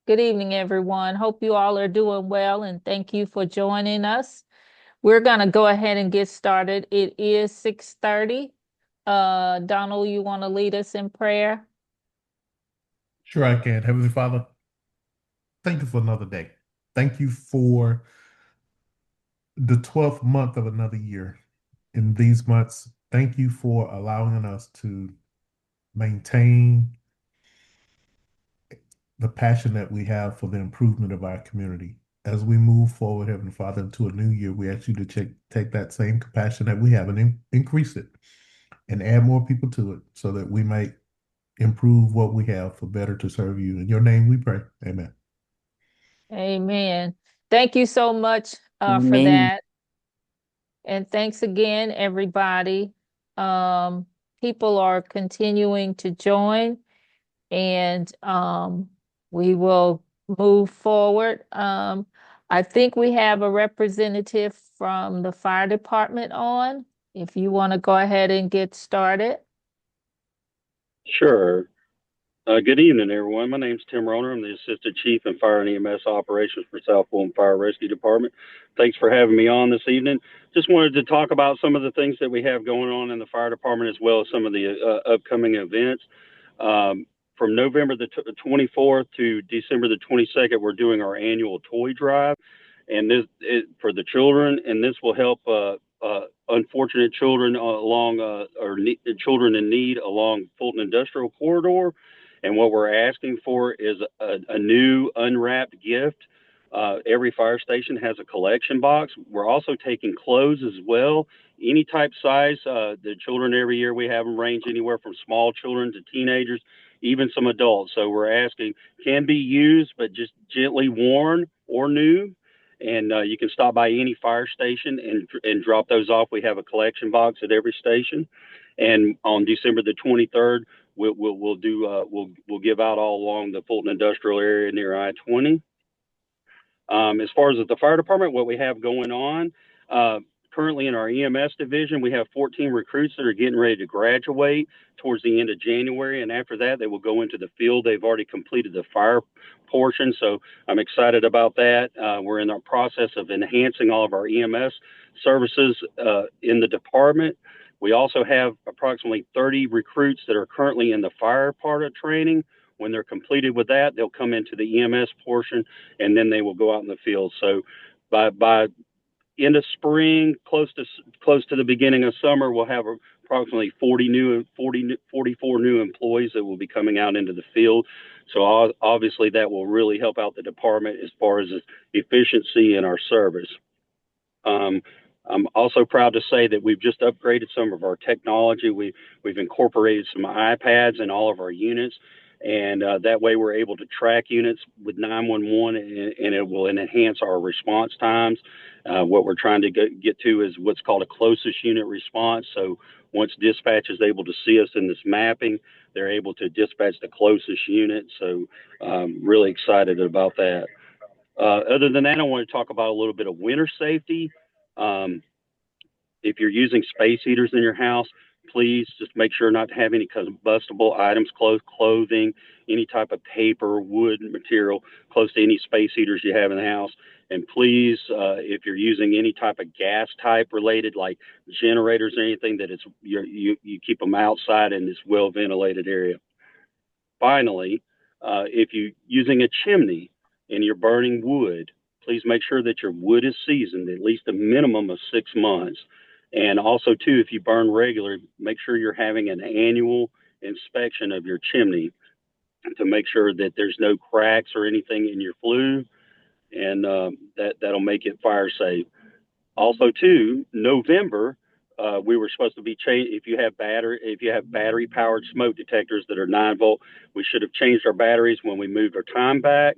Good evening, everyone. Hope you all are doing well, and thank you for joining us. We're going to go ahead and get started. It is 6:30. Donald, you want to lead us in prayer? Sure, I can. Heavenly Father, thank you for another day. Thank you for the 12th month of another year. In these months, thank you for allowing us to maintain the passion that we have for the improvement of our community. As we move forward, Heavenly Father, into a new year, we ask you to take that same compassion that we have and increase it and add more people to it so that we might improve what we have for better to serve you. In your name we pray. Amen. Amen. Thank you so much for Amen. that. And thanks again, everybody. Um, People are continuing to join, and we will move forward. I think we have a representative from the fire department on. If you want to go ahead and get started. Sure. Good evening, everyone. My name's Tim Roner. I'm the Assistant Chief in Fire and EMS Operations for South Fulton Fire Rescue Department. Thanks for having me on this evening. Just wanted to talk about some of the things that we have going on in the fire department as well as some of the upcoming events. From November the 24th to December the 22nd, we're doing our annual toy drive, and this is for the children, and this will help unfortunate children children in need along Fulton Industrial Corridor. And what we're asking for is a new unwrapped gift. Every fire station has a collection box. We're also taking clothes as well, any type size. The children every year we have them range anywhere from small children to teenagers, even some adults. So we're asking can be used, but just gently worn or new. And you can stop by any fire station and drop those off. We have a collection box at every station. And on December the 23rd, we'll give out all along the Fulton Industrial area near I-20. As far as the fire department, what we have going on currently in our EMS division, we have 14 recruits that are getting ready to graduate towards the end of January, and after that, they will go into the field. They've already completed the fire portion, so I'm excited about that. We're in our process of enhancing all of our EMS services in the department. We also have approximately 30 recruits that are currently in the fire part of training. When they're completed with that, they'll come into the EMS portion, and then they will go out in the field. So by end of spring, close to the beginning of summer, we'll have approximately 44 new employees that will be coming out into the field. So obviously that will really help out the department as far as efficiency in our service. I'm also proud to say that we've just upgraded some of our technology. We've incorporated some iPads in all of our units, and that way we're able to track units with 911, and it will enhance our response times. What we're trying to get to is what's called a closest unit response. So once dispatch is able to see us in this mapping, they're able to dispatch the closest unit. So really excited about that. Other than that, I want to talk about a little bit of winter safety. Um, if you're using space heaters in your house, please just make sure not to have any combustible items, clothing, any type of paper, wood material close to any space heaters you have in the house. And please, if you're using any type of gas type related, like generators or anything, that you keep them outside in this well ventilated area. Finally, if you're using a chimney and you're burning wood, please make sure that your wood is seasoned at least a minimum of 6 months. And also, too, if you burn regular, make sure you're having an annual inspection of your chimney to make sure that there's no cracks or anything in your flue, and that'll make it fire safe. Also, too, November, we were supposed to be changed. If you have battery powered smoke detectors that are 9 volt, we should have changed our batteries when we moved our time back.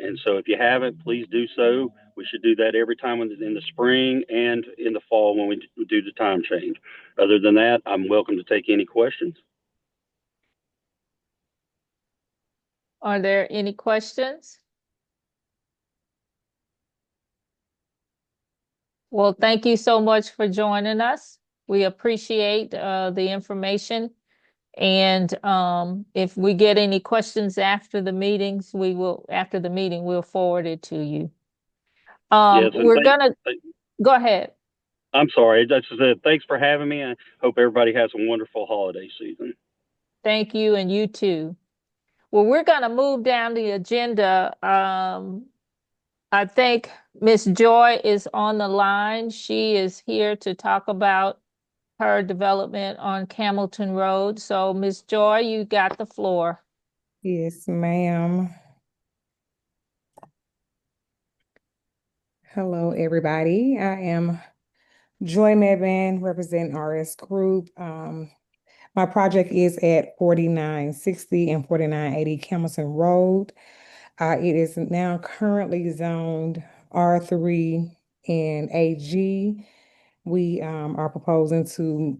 And so, if you haven't, please do so. We should do that every time in the spring and in the fall when we do the time change. Other than that, I'm welcome to take any questions. Are there any questions? Well, thank you so much for joining us. We appreciate the information, And if we get any questions after the meetings, after the meeting, we'll forward it to you. Yes, and We're gonna go ahead. I'm sorry. I just said thanks for having me. I hope everybody has a wonderful holiday season. Thank you, and you too. Well, we're gonna move down the agenda. I think Miss Joy is on the line. She is here to talk about her development on Camilton Road. So, Miss Joy, you got the floor. Yes, ma'am. Hello, everybody. I am Joy Mebane, representing RS Group. My project is at 4960 and 4980 Camelton Road. It is now currently zoned R3 and AG. We are proposing to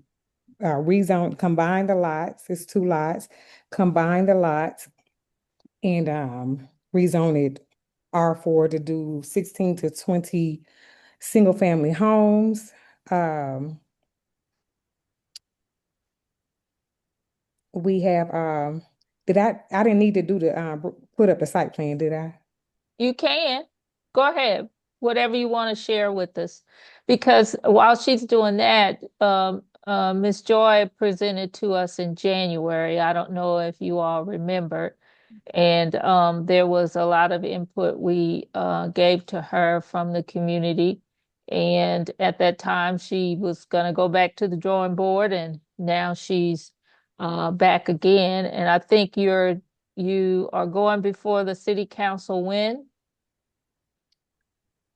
combine the lots. It's two lots, combine the lots and rezone it R4 to do 16 to 20 single family homes. Um, we have I didn't need to do the put up the site plan, did I? You can go ahead, whatever you want to share with us. Because while she's doing that, Miss Joy presented to us in January. I don't know if you all remember. And there was a lot of input we gave to her from the community. And at that time, she was going to go back to the drawing board, and now she's back again. And I think you are going before the city council when?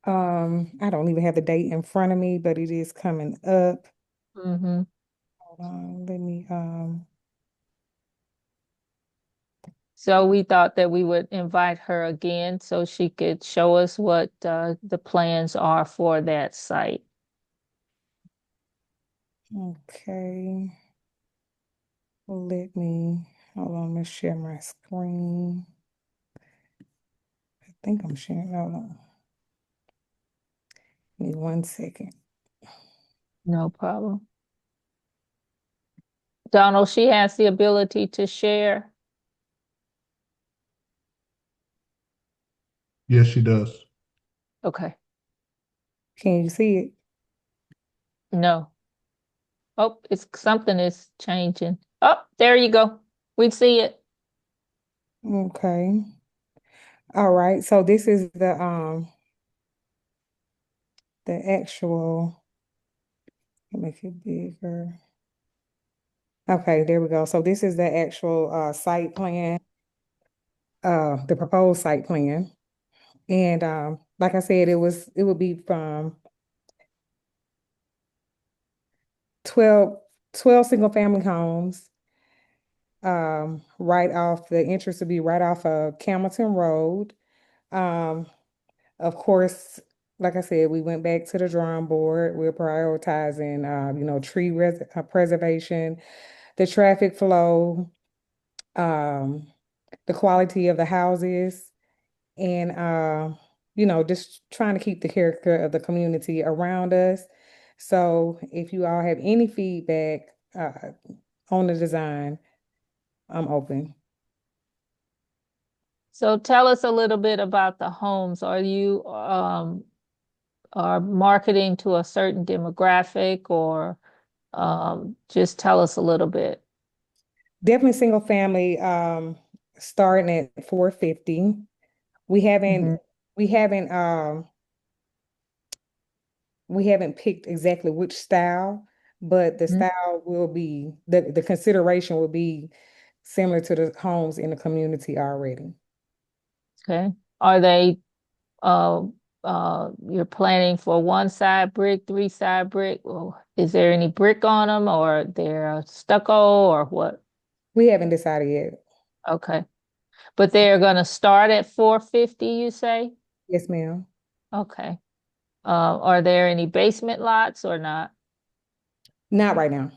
I don't even have the date in front of me, but it is coming up. Mm-hmm. Hold on, let me So we thought that we would invite her again so she could show us what the plans are for that site. okay. Let me hold on, let's share my screen. I think I'm sharing. Hold on. Give me 1 second. No problem. Donald, she has the ability to share. Yes, she does. Okay. Can you see it? No. Oh, it's something is changing. Oh, there you go. We see it. Okay. All right. So this is the actual, make it bigger. Okay, there we go. So this is the actual site plan, the proposed site plan. And like I said, it would be from 12 12 single family homes. Right off the entrance would be right off of Camilton Road. Um, of course, like I said, we went back to the drawing board. We're prioritizing, tree preservation, the traffic flow, um, the quality of the houses, and just trying to keep the character of the community around us. So if you all have any feedback on the design, I'm open. So tell us a little bit about the homes. Are you are marketing to a certain demographic, or just tell us a little bit? Definitely single family, starting at 450. We haven't Mm-hmm. we haven't um we haven't picked exactly which style, but the style will be the consideration will be similar to the homes in the community already. Okay. Are they uh you're planning for one side brick, three side brick? Or is there any brick on them, or they're stucco, or what? We haven't decided yet. Okay. But they're gonna start at 450, you say? Yes, ma'am. Okay. Are there any basement lots or not? Not right now.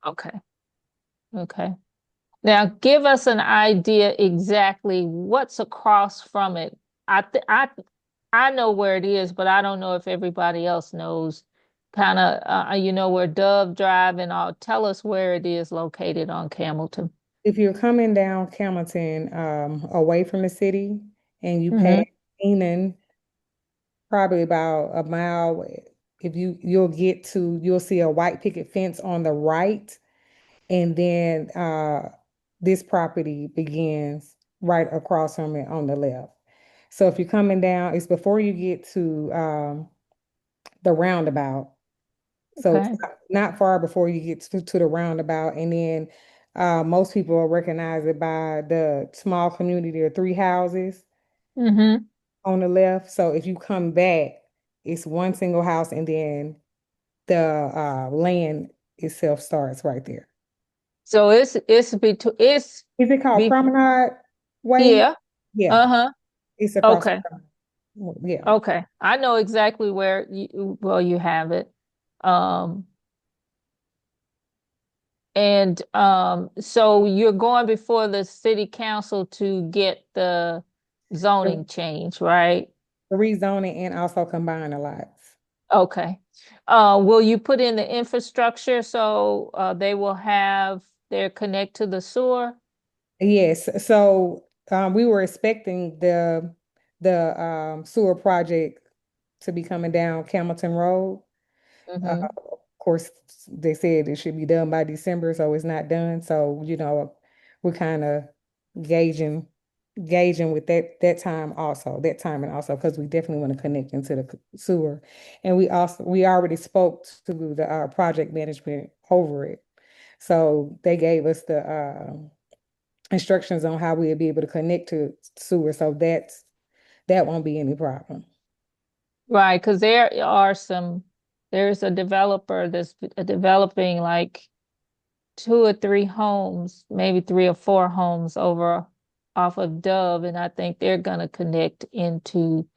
Okay. Okay. Now give us an idea exactly what's across from it. I th I know where it is, but I don't know if everybody else knows. kind of, where Dove Drive and all. Tell us where it is located on Camilton. If you're coming down Camilton, away from the city and you pass Mm-hmm. Enon, probably about a mile, if you'll see a white picket fence on the right, and then this property begins right across from it on the left. So if you're coming down, it's before you get to the roundabout. So it's Okay. not far before you get to the roundabout. And then most people will recognize it by the small community of three houses Mm-hmm. on the left. So if you come back, it's one single house, and then the land itself starts right there. So it's Is it called be Promenade Way? yeah. Yeah, Uh-huh. it's across Okay. from. Yeah. Okay. I know exactly where you have it. Um, and so you're going before the city council to get the The zoning change, right? the rezoning and also combine the lots. Okay. Will you put in the infrastructure so they will have their connect to the sewer? Yes, so we were expecting the sewer project to be coming down Camilton Road. Mm-hmm. Of course, they said it should be done by December, so it's not done. So, we're kind of gauging gauging with that timing also, because we definitely want to connect into the sewer. And we already spoke to the project management over it. So they gave us the instructions on how we'll be able to connect to sewer. So that won't be any problem. Right, because there's a developer that's developing like two or three homes, maybe three or four homes over off of Dove, and I think they're gonna connect into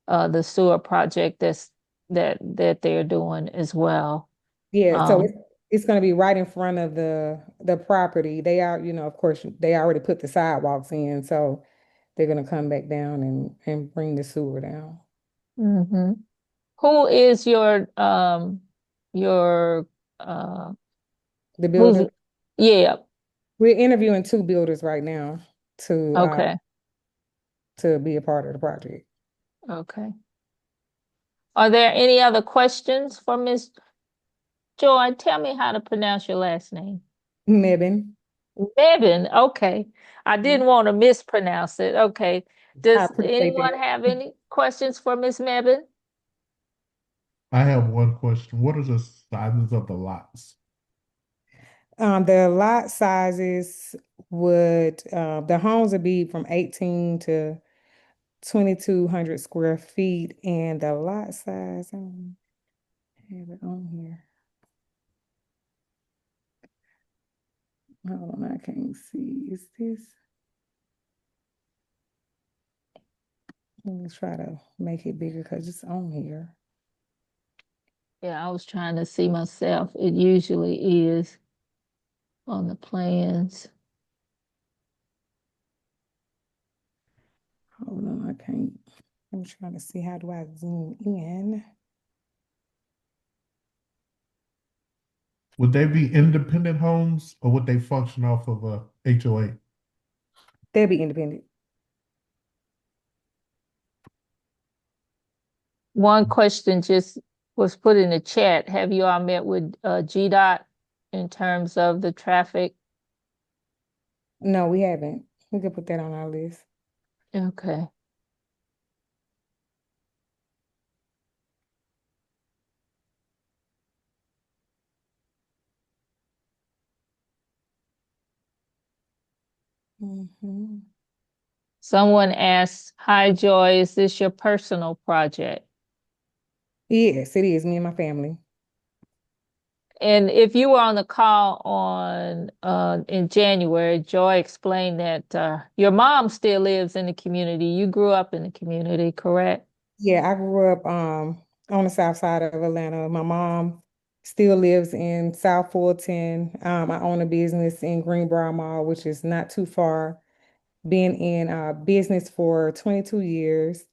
the sewer project that they're doing as well. Yeah, so Um, it's going to be right in front of the property. They are, of course, they already put the sidewalks in, so they're going to come back down and bring the sewer down. mhm. Who is your uh The who's builder, yeah, we're interviewing two builders right now to uh okay, to be a part of the project. okay. Are there any other questions for Miss Joy? Tell me how to pronounce your last name. Mebane, Mebin, okay. I didn't want to mispronounce it. Okay. I Does appreciate anyone that. have any questions for Miss Mebin? I have one question. What are the sizes of the lots? The lot sizes the homes would be from 18 to 2,200 square feet, and the lot size, I don't have it on here. Hold on, I can't see. Is this? Let me try to make it bigger because it's on here. Yeah, I was trying to see myself. It usually is on the plans. Hold on, I can't. I'm trying to see how do I zoom in. Would they be independent homes or would they function off of a HOA? They'll be independent. One question just was put in the chat. Have you all met with GDOT in terms of the traffic? No, we haven't. We could put that on our list. Okay. Hmm. Someone asked, Hi Joy, is this your personal project? Yes, it is. Me and my family. And if you were on the call on in January, Joy explained that your mom still lives in the community. You grew up in the community, correct? Yeah, I grew up on the south side of Atlanta. My mom still lives in South Fulton. I own a business in Greenbrier Mall, which is not too far. Been in business for 22 years.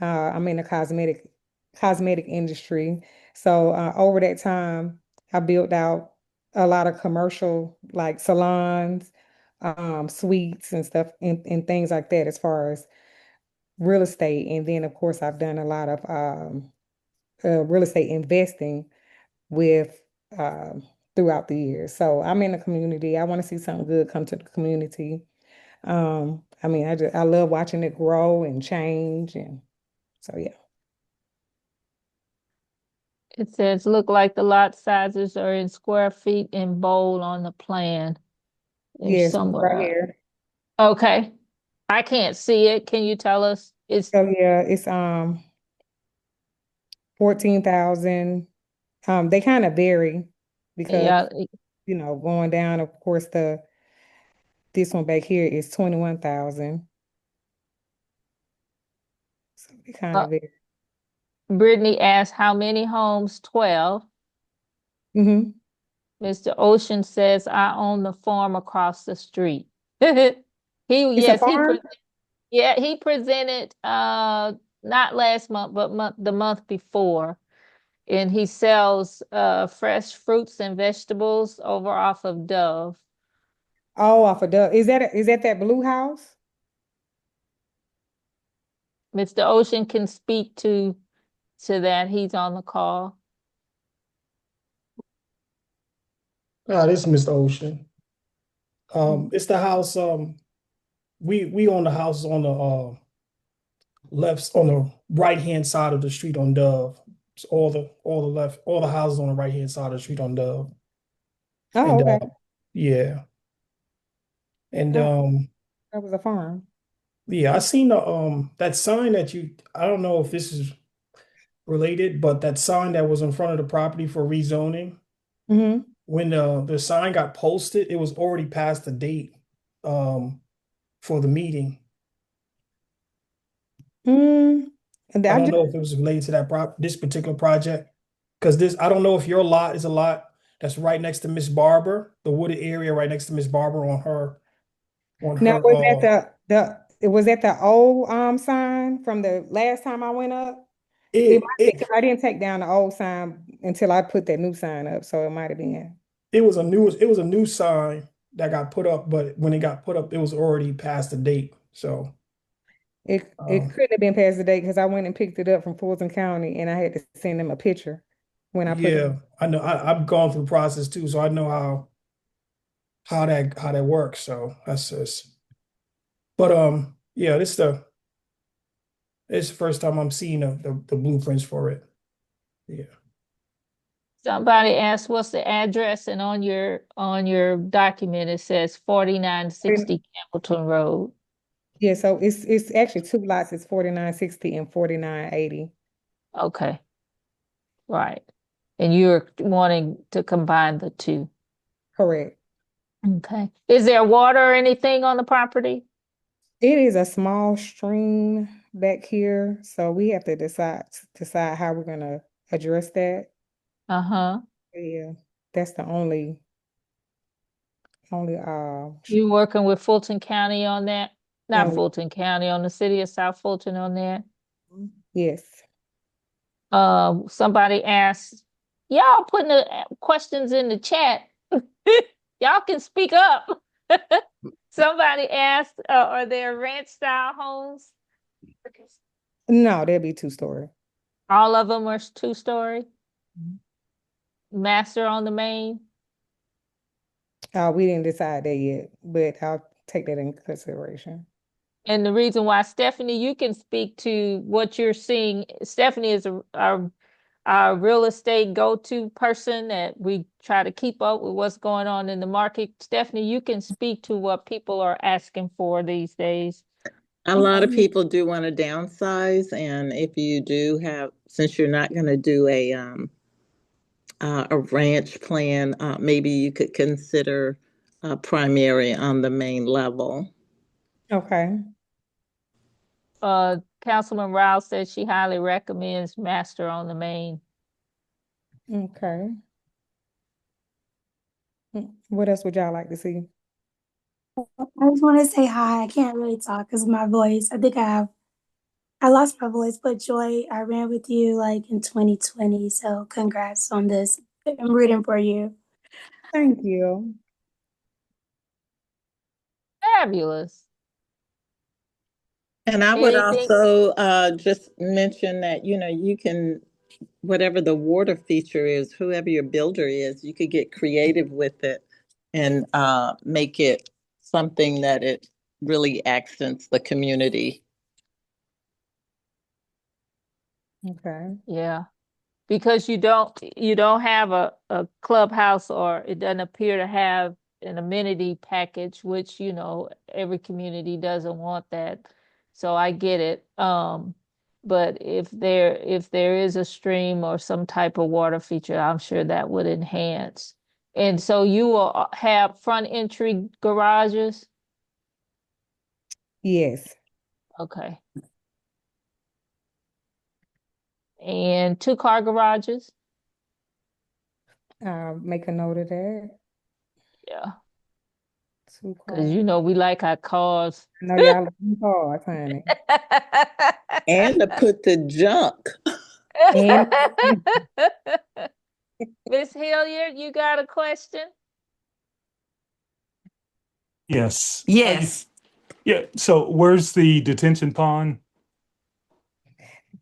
I'm in the cosmetic cosmetic industry. So over that time, I built out a lot of commercial like salons, suites and stuff and things like that as far as real estate. And then of course I've done a lot of real estate investing with throughout the years. So I'm in the community. I want to see something good come to the community. I mean, I love watching it grow and change, and so yeah. It says, look like the lot sizes are in square feet in bold on the plan. There's Yes, right somewhere. here. Okay. I can't see it. Can you tell us? It's So yeah, it's 14,000. They kind of vary because yeah. going down, of course, this one back here is 21,000. So they kind Uh, of vary. Brittany asked how many homes? 12. Hmm. Mr. Ocean says, I own the farm across the street. It's a Yes, farm? he presented not last month, but the month before. And he sells fresh fruits and vegetables over off of Dove. Oh, off of Dove. Is that blue house? Mr. Ocean can speak to that. He's on the call. This is Mr. Ocean. It's the house. We own the house on the left on the right hand side of the street on Dove. It's all the houses on the right hand side of the street on Dove. Oh, And okay. yeah, and Oh, that was a farm. yeah, I seen the that sign that you. I don't know if this is related, but that sign that was in front of the property for rezoning. Hmm. When the sign got posted, it was already past the date for the meeting. Mm. And I I don't just know if it was related to this particular project. Because I don't know if your lot is a lot that's right next to Miss Barber, the wooded area right next to Miss Barber on Now her was that the was that the old sign from the last time I went up? It it might be it because I didn't take down the old sign until I put that new sign up, so it might have been. it was a new sign that got put up, but when it got put up, it was already past the date. So It um couldn't have been past the date because I went and picked it up from Fulton County and I had to send them a picture when I put it. yeah, I know I've gone through the process too, so I know how that works. So that's just but yeah, this is the first time I'm seeing the blueprints for it. Yeah. Somebody asked what's the address, and on your document it says 4960 Campbellton Road. Yeah, so it's actually two lots. It's 4960 and 4980. Okay, right. And you're wanting to combine the two. Correct. Okay. Is there water or anything on the property? It is a small stream back here, so we have to decide how we're gonna address that. Uh-huh. Yeah, that's the only You working with Fulton County on that? Not no, Fulton County, on the city of South Fulton on that. yes. Somebody asked, y'all putting the questions in the chat. Y'all can speak up. Somebody asked, are there ranch style homes? No, that'd be two-story. All of them are two-story, master on the main. We didn't decide that yet, but I'll take that in consideration. And the reason why, Stephanie, you can speak to what you're seeing. Stephanie is our real estate go-to person that we try to keep up with what's going on in the market. Stephanie, you can speak to what people are asking for these days. A lot of people do want to downsize, and if you do have, since you're not going to do a ranch plan, maybe you could consider primary on the main level. Okay. Councilman Rouse says she highly recommends master on the main. Okay. What else would y'all like to see? I just want to say hi. I can't really talk because of my voice. I think I have I lost my voice, but Joy, I ran with you like in 2020. So congrats on this. I'm rooting for you. Thank you. Fabulous. And I would Anything? also just mention that, you can, whatever the water feature is, whoever your builder is, you could get creative with it and make it something that it really accents the community. Okay. Yeah. Because you don't have a clubhouse, or it doesn't appear to have an amenity package, which every community doesn't want that. So I get it. But if there is a stream or some type of water feature, I'm sure that would enhance. And so you will have front entry garages. Yes. Okay. And 2-car garages. Make a note of that. Yeah. Two Because cars. we like our cars. I know y'all looking cars, honey. And to put the junk. And Miss Hilliard, you got a question? Yes. Yes. Yeah. So where's the detention pond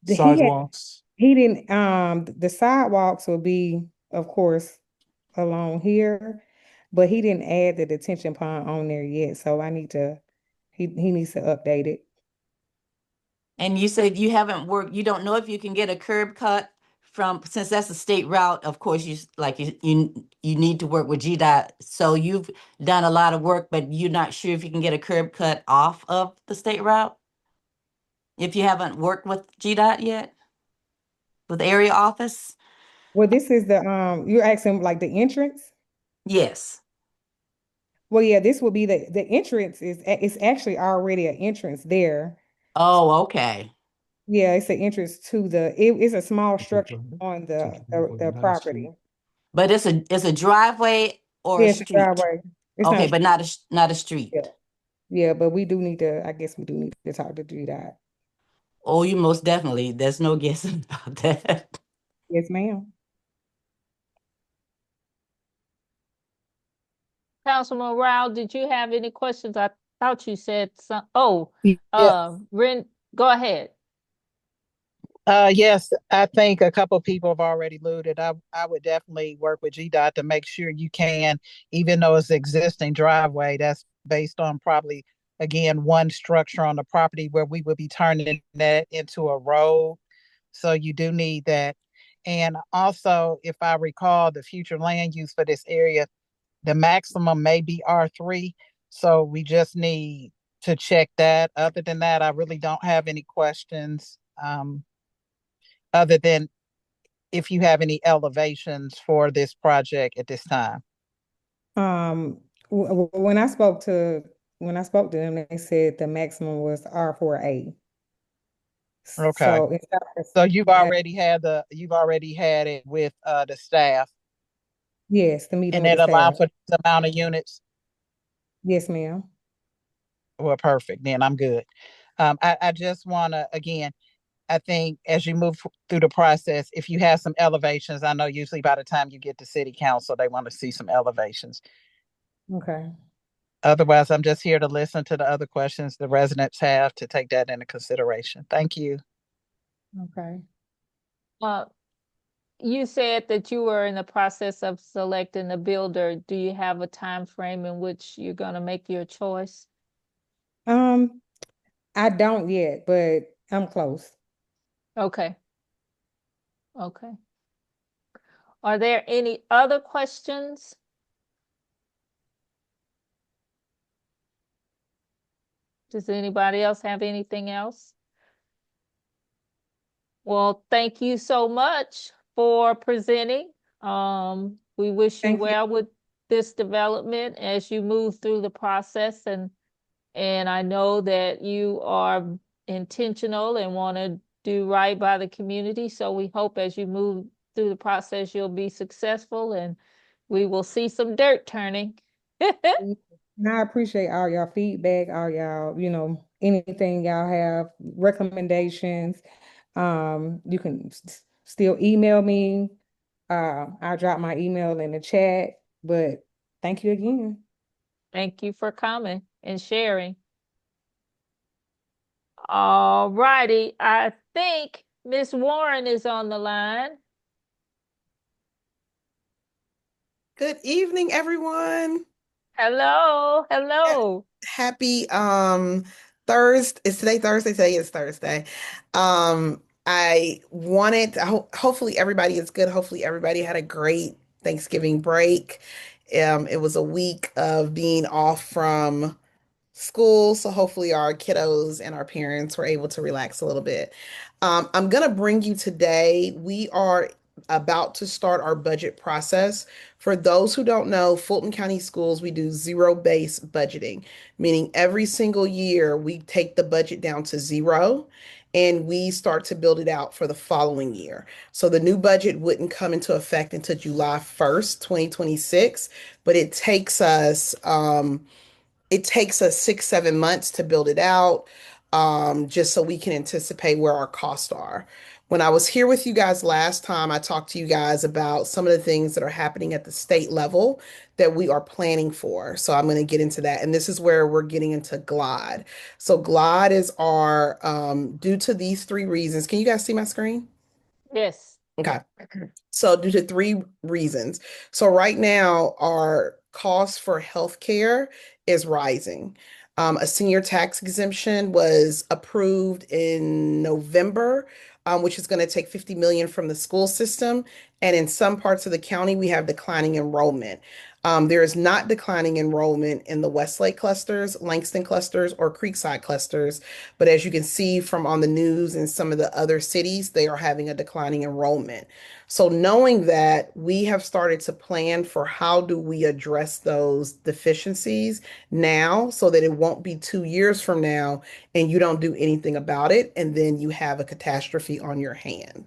he had sidewalks? he didn't the sidewalks will be, of course, along here, but he didn't add the detention pond on there yet. So he needs to update it. And you said you haven't worked, you don't know if you can get a curb cut since that's a state route, of course, you need to work with GDOT. So you've done a lot of work, but you're not sure if you can get a curb cut off of the state route? If you haven't worked with GDOT yet? With the area office? Well, this is the you're asking like the entrance? Yes. Well, yeah, this will be the entrance it's actually already an entrance there. Oh, okay. Yeah, it's an entrance to it's a small structure on the property. But it's a driveway or a Yeah, it's a street? driveway. It's Okay, not, but not a street. yeah, yeah, but I guess we do need to talk to GDOT. Oh, you most definitely. There's no guessing about that. Yes, ma'am. Councilman Rao, did you have any questions? I thought you said some. Oh, Yeah, Ren, go ahead. yes, I think a couple people have already alluded. I would definitely work with GDOT to make sure you can, even though it's existing driveway, that's based on probably, again, one structure on the property where we would be turning that into a road. So you do need that. And also, if I recall, the future land use for this area, the maximum may be R3. So we just need to check that. Other than that, I really don't have any questions. Other than if you have any elevations for this project at this time. Um, when I spoke to them, they said the maximum was R4A. Okay. So So you've already had it with the staff, yes, the meeting and with it the allowed staff. for the amount of units. Yes, ma'am. Well, perfect. Then I'm good. I just want to, again, I think as you move through the process, if you have some elevations, I know usually by the time you get to city council, they want to see some elevations. Okay. Otherwise, I'm just here to listen to the other questions the residents have to take that into consideration. Thank you. Okay. Uh, you said that you were in the process of selecting a builder. Do you have a time frame in which you're going to make your choice? Um, I don't yet, but I'm close. Okay. Okay. Are there any other questions? Does anybody else have anything else? Well, thank you so much for presenting. We wish you Thank you. well with this development as you move through the process, and I know that you are intentional and want to do right by the community. So we hope as you move through the process, you'll be successful and we will see some dirt turning. And I appreciate all y'all feedback, all y'all, anything y'all have, recommendations, you can still email me. I'll drop my email in the chat, but thank you again. Thank you for coming and sharing. All righty. I think Miss Warren is on the line. Good evening, everyone. Hello. Hello. Happy Thursday. Is today Thursday? Today is Thursday. I wanted hopefully everybody is good. Hopefully everybody had a great Thanksgiving break. It was a week of being off from school. So hopefully our kiddos and our parents were able to relax a little bit. I'm going to bring you today. We are about to start our budget process. For those who don't know, Fulton County Schools, we do zero-based budgeting, meaning every single year we take the budget down to zero and we start to build it out for the following year. So the new budget wouldn't come into effect until July 1st, 2026, but it takes us 6, 7 months to build it out, just so we can anticipate where our costs are. When I was here with you guys last time, I talked to you guys about some of the things that are happening at the state level that we are planning for. So I'm going to get into that. And this is where we're getting into GLIDE. So GLIDE is our, due to these three reasons. Can you guys see my screen? Yes. Okay. So due to three reasons. So right now, our cost for healthcare is rising. A senior tax exemption was approved in November, which is going to take 50 million from the school system. And in some parts of the county, we have declining enrollment. There is not declining enrollment in the Westlake clusters, Langston clusters, or Creekside clusters. But as you can see from on the news in some of the other cities, they are having a declining enrollment. So knowing that, we have started to plan for how do we address those deficiencies now so that it won't be 2 years from now and you don't do anything about it and then you have a catastrophe on your hand.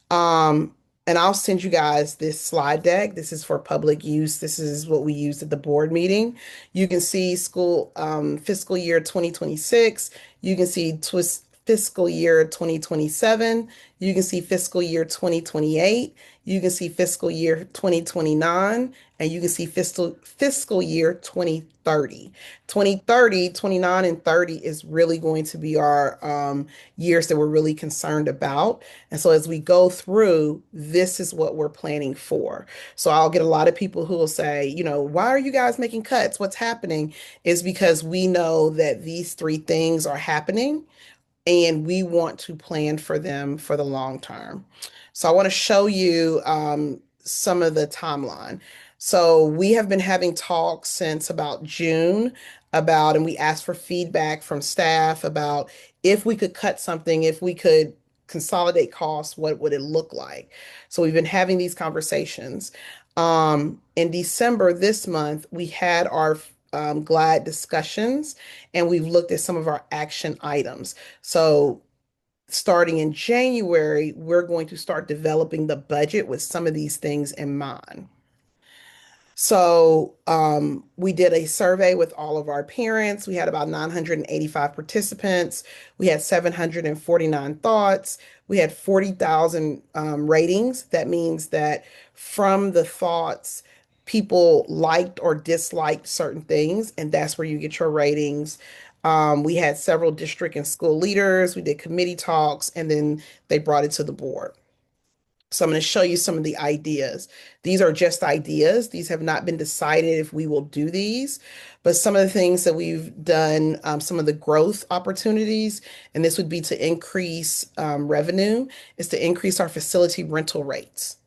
Um, and I'll send you guys this slide deck. This is for public use. This is what we used at the board meeting. You can see school fiscal year 2026. You can see fiscal year 2027. You can see fiscal year 2028. You can see fiscal year 2029, and you can see fiscal year 2030. 2030, 29, and 30 is really going to be our years that we're really concerned about. And so as we go through, this is what we're planning for. So I'll get a lot of people who will say, why are you guys making cuts? What's happening? Is because we know that these three things are happening and we want to plan for them for the long term. So I want to show you some of the timeline. So we have been having talks since about June and we asked for feedback from staff about if we could cut something, if we could consolidate costs, what would it look like? So we've been having these conversations. In December this month, we had our GLIDE discussions and we've looked at some of our action items. So starting in January, we're going to start developing the budget with some of these things in mind. So we did a survey with all of our parents. We had about 985 participants. We had 749 thoughts. We had 40,000 ratings. That means that from the thoughts, people liked or disliked certain things, and that's where you get your ratings. We had several district and school leaders. We did committee talks, and then they brought it to the board. So I'm going to show you some of the ideas. These are just ideas. These have not been decided if we will do these, but some of the things that we've done, some of the growth opportunities, and this would be to increase revenue, is to increase our facility rental rates.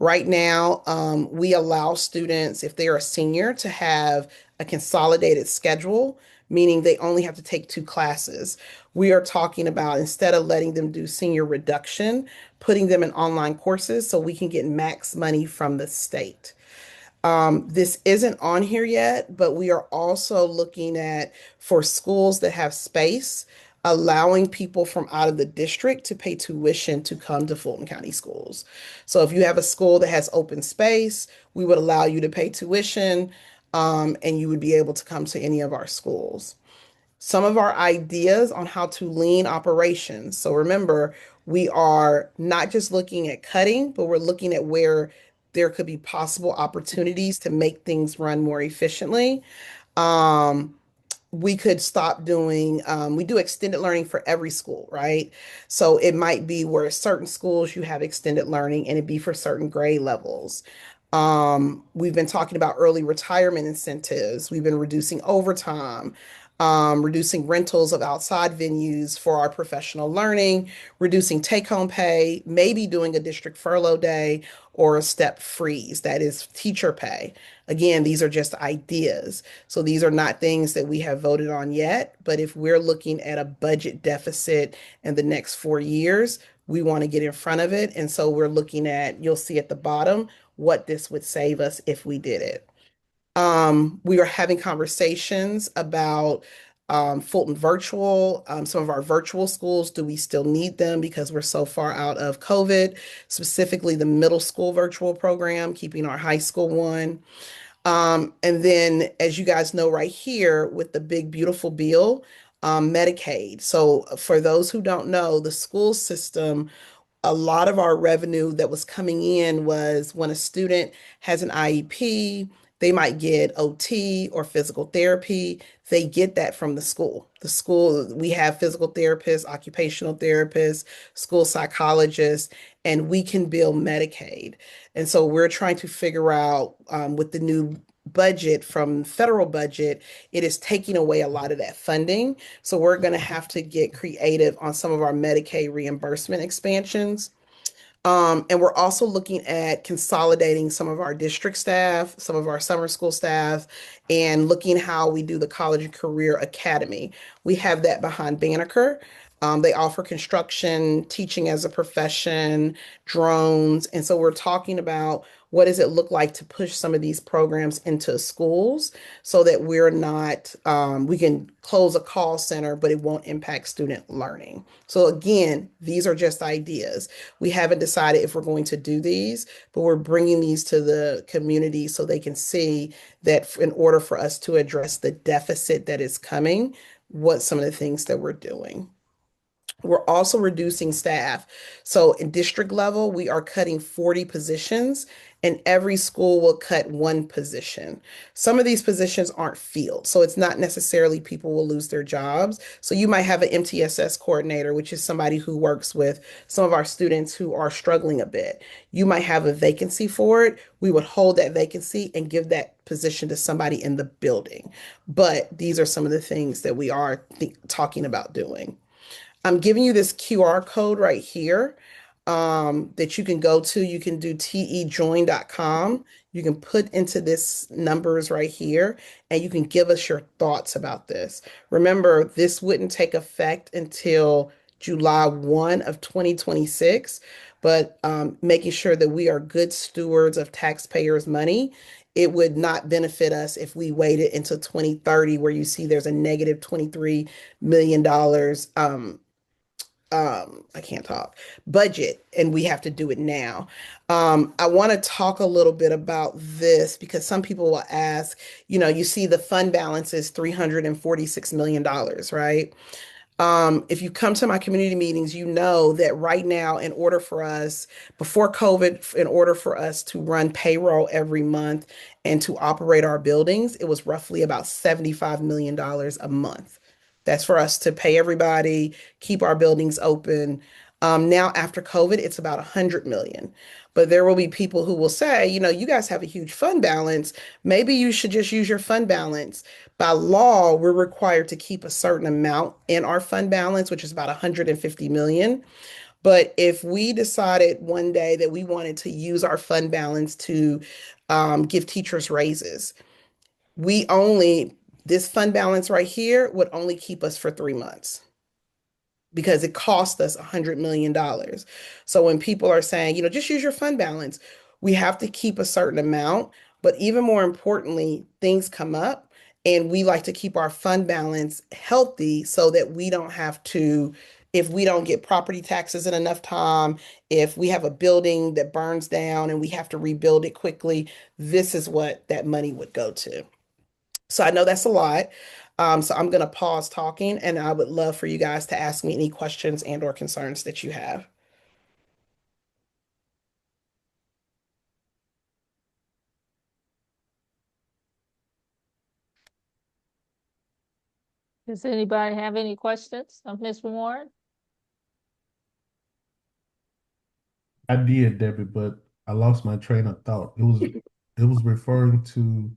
Right now, we allow students, if they are a senior, to have a consolidated schedule, meaning they only have to take 2 classes. We are talking about, instead of letting them do senior reduction, putting them in online courses so we can get max money from the state. This isn't on here yet, but we are also looking at, for schools that have space, allowing people from out of the district to pay tuition to come to Fulton County Schools. So if you have a school that has open space, we would allow you to pay tuition, and you would be able to come to any of our schools. some of our ideas on how to lean operations. So remember, we are not just looking at cutting, but we're looking at where there could be possible opportunities to make things run more efficiently. Um, we could stop doing, we do extended learning for every school, right? So it might be where certain schools you have extended learning and it'd be for certain grade levels. We've been talking about early retirement incentives. We've been reducing overtime, reducing rentals of outside venues for our professional learning, reducing take-home pay, maybe doing a district furlough day or a step freeze, that is teacher pay. Again, these are just ideas. So these are not things that we have voted on yet, but if we're looking at a budget deficit in the next 4 years, we want to get in front of it. And so we're looking at, you'll see at the bottom, what this would save us if we did it. We are having conversations about Fulton Virtual, some of our virtual schools. Do we still need them because we're so far out of COVID? Specifically, the middle school virtual program, keeping our high school one. And then, as you guys know, right here with the big, beautiful bill, Medicaid. So, for those who don't know, the school system, a lot of our revenue that was coming in was when a student has an IEP, they might get OT or physical therapy. They get that from the school. The school, we have physical therapists, occupational therapists, school psychologists, and we can bill Medicaid. And so we're trying to figure out with the new budget from federal budget, it is taking away a lot of that funding. So we're going to have to get creative on some of our Medicaid reimbursement expansions. And we're also looking at consolidating some of our district staff, some of our summer school staff, and looking how we do the College and Career Academy. We have that behind Banneker. They offer construction, teaching as a profession, drones. And so we're talking about what does it look like to push some of these programs into schools so that we're not, we can close a call center, but it won't impact student learning. So again, these are just ideas. We haven't decided if we're going to do these, but we're bringing these to the community so they can see that in order for us to address the deficit that is coming, what some of the things that we're doing. We're also reducing staff. So in district level, we are cutting 40 positions and every school will cut one position. Some of these positions aren't filled. So it's not necessarily people will lose their jobs. So you might have an MTSS coordinator, which is somebody who works with some of our students who are struggling a bit. You might have a vacancy for it. We would hold that vacancy and give that position to somebody in the building. But these are some of the things that we are talking about doing. I'm giving you this QR code right here that you can go to. You can do tejoin.com. You can put into this numbers right here and you can give us your thoughts about this. Remember, this wouldn't take effect until July 1 of 2026, but making sure that we are good stewards of taxpayers' money. It would not benefit us if we waited until 2030, where you see there's a negative $23 million I can't talk, budget, and we have to do it now. I want to talk a little bit about this because some people will ask, you see the fund balance is $346 million, right? If you come to my community meetings, you know that right now, in order for us, before COVID, in order for us to run payroll every month and to operate our buildings, it was roughly about $75 million a month. That's for us to pay everybody, keep our buildings open. Now, after COVID, it's about 100 million. But there will be people who will say, you guys have a huge fund balance. Maybe you should just use your fund balance. By law, we're required to keep a certain amount in our fund balance, which is about 150 million. But if we decided one day that we wanted to use our fund balance to give teachers raises, this fund balance right here would only keep us for 3 months because it cost us $100 million. So when people are saying, just use your fund balance, we have to keep a certain amount. But even more importantly, things come up and we like to keep our fund balance healthy so that we don't have to, if we don't get property taxes in enough time, if we have a building that burns down and we have to rebuild it quickly, this is what that money would go to. So I know that's a lot. So I'm going to pause talking and I would love for you guys to ask me any questions and or concerns that you have. Does anybody have any questions of Ms. Warren? I did, Debbie, but I lost my train of thought. It was referring to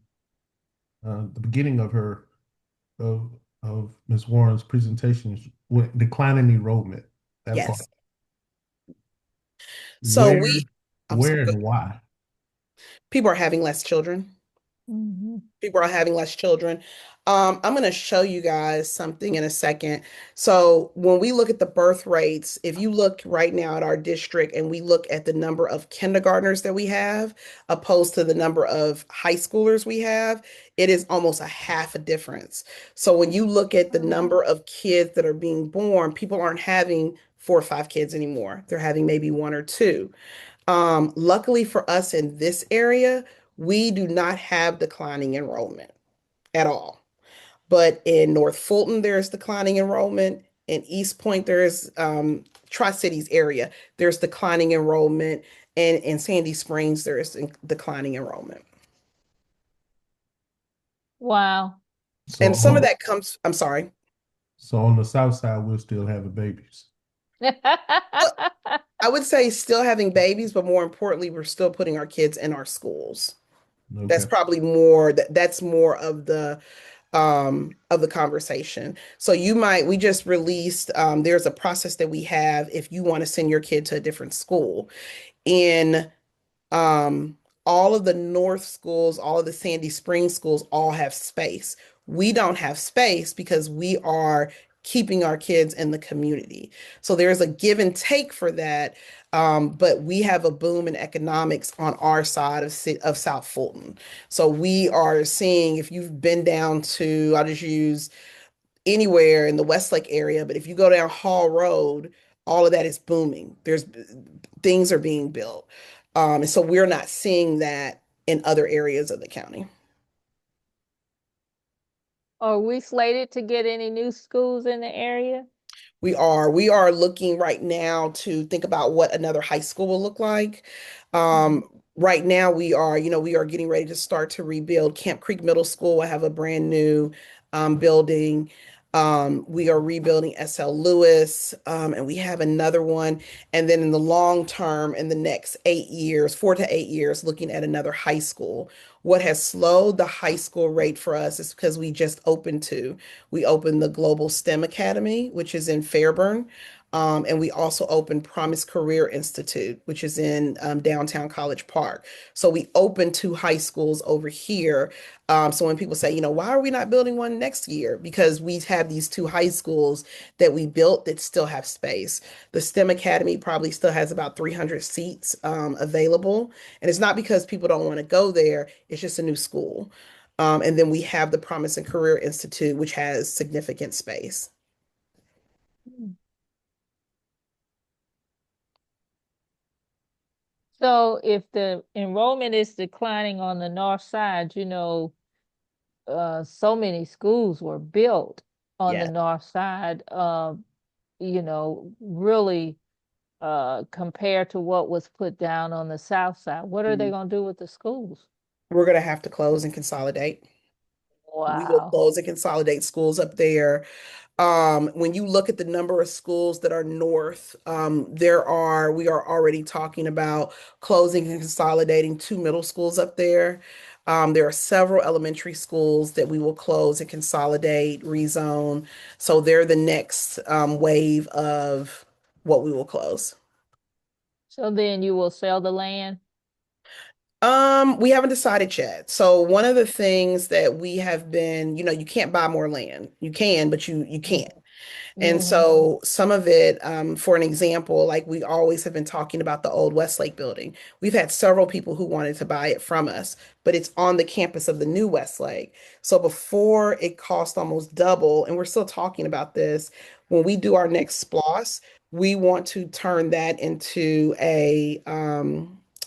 the beginning of her of of Ms. Warren's presentation with declining enrollment. That part. Yes. So Where, I'm sorry, where and why? people are having less children. Mhm. People are having less children. I'm going to show you guys something in a second. So when we look at the birth rates, if you look right now at our district and we look at the number of kindergartners that we have, opposed to the number of high schoolers we have, it is almost a half a difference. So when you look at the number of kids that are being born, people aren't having 4 or 5 kids anymore. They're having maybe one or two. Luckily for us in this area, we do not have declining enrollment at all. But in North Fulton, there's declining enrollment. In East Point, there's Tri-Cities area, there's declining enrollment. And in Sandy Springs, there is declining enrollment. Wow. So And some of on, that comes, I'm sorry. so on the south side, we're still having babies. Well, I would say still having babies, but more importantly, we're still putting our kids in our schools. That's Okay. probably more that's more of the conversation. So we just released, there's a process that we have if you want to send your kid to a different school. In um, all of the North schools, all of the Sandy Springs schools all have space. We don't have space because we are keeping our kids in the community. So there's a give and take for that. But we have a boom in economics on our side of South Fulton. So we are seeing, if you've been down to, I'll just use anywhere in the Westlake area, but if you go down Hall Road, all of that is booming. There's things are being built. And so we're not seeing that in other areas of the county. Are we slated to get any new schools in the area? We are looking right now to think about what another high school will look like. Mhm. Right now we are getting ready to start to rebuild Camp Creek Middle School. I have a brand new building. We are rebuilding SL Lewis, and we have another one. And then in the long term, in the next 8 years, 4 to 8 years, looking at another high school. What has slowed the high school rate for us is because we opened the Global STEM Academy, which is in Fairburn. And we also opened Promise Career Institute, which is in downtown College Park. So we opened 2 high schools over here. So when people say, why are we not building one next year? Because we have these 2 high schools that we built that still have space. The STEM Academy probably still has about 300 seats available. And it's not because people don't want to go there, it's just a new school. And then we have the Promise and Career Institute, which has significant space. So if the enrollment is declining on the north side, so many schools were built on the Yeah. north side, really compared to what was put down on the south side. What are they Mhm. going to do with the schools? We're going to have to close and consolidate. We will Wow. close and consolidate schools up there. When you look at the number of schools that are north, we are already talking about closing and consolidating 2 middle schools up there. There are several elementary schools that we will close and consolidate, rezone. So they're the next wave of what we will close. So then you will sell the land? We haven't decided yet. So one of the things that we have been, you can't buy more land. You can, but you can't. And Mm-hmm. so some of it, for an example, like we always have been talking about the old Westlake building. We've had several people who wanted to buy it from us, but it's on the campus of the new Westlake. So before it cost almost double, and we're still talking about this, when we do our next SPLOS, we want to turn that into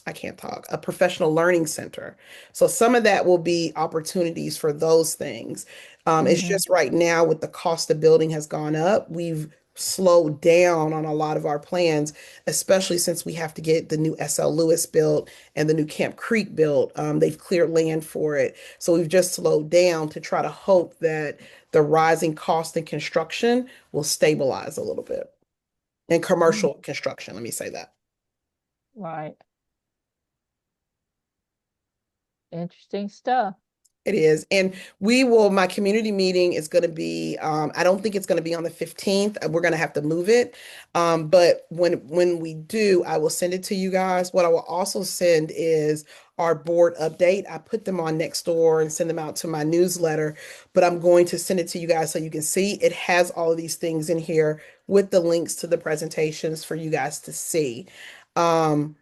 I can't talk, a professional learning center. So some of that will be opportunities for those things. It's Mm-hmm. just right now with the cost of building has gone up, we've slowed down on a lot of our plans, especially since we have to get the new SL Lewis built and the new Camp Creek built. They've cleared land for it. So we've just slowed down to try to hope that the rising cost in construction will stabilize a little bit. In commercial construction, let me say that. Right. Interesting stuff. It is. And my community meeting is going to be, I don't think it's going to be on the 15th. We're going to have to move it. But when we do, I will send it to you guys. What I will also send is our board update. I put them on Nextdoor and send them out to my newsletter, but I'm going to send it to you guys so you can see. It has all of these things in here with the links to the presentations for you guys to see. Um,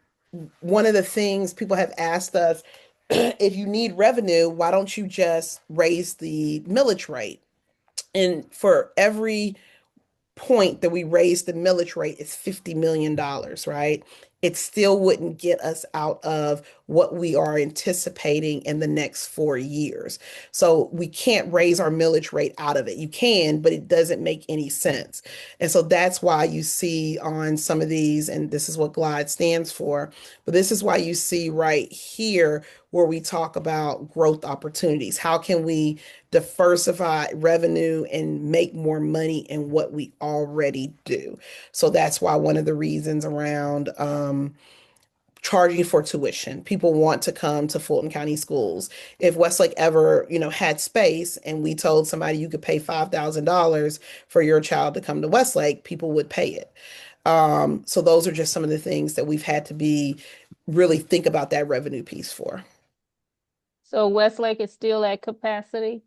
One of the things people have asked us, if you need revenue, why don't you just raise the millage rate? And for every point that we raise the millage rate is $50 million, right? It still wouldn't get us out of what we are anticipating in the next 4 years. So we can't raise our millage rate out of it. You can, but it doesn't make any sense. And so that's why you see on some of these, and this is what GLIDE stands for, but this is why you see right here where we talk about growth opportunities. How can we diversify revenue and make more money in what we already do? So that's why one of the reasons around charging for tuition. People want to come to Fulton County schools. If Westlake ever, had space and we told somebody you could pay $5,000 for your child to come to Westlake, people would pay it. So those are just some of the things that we've had to be really think about that revenue piece for. So Westlake is still at capacity?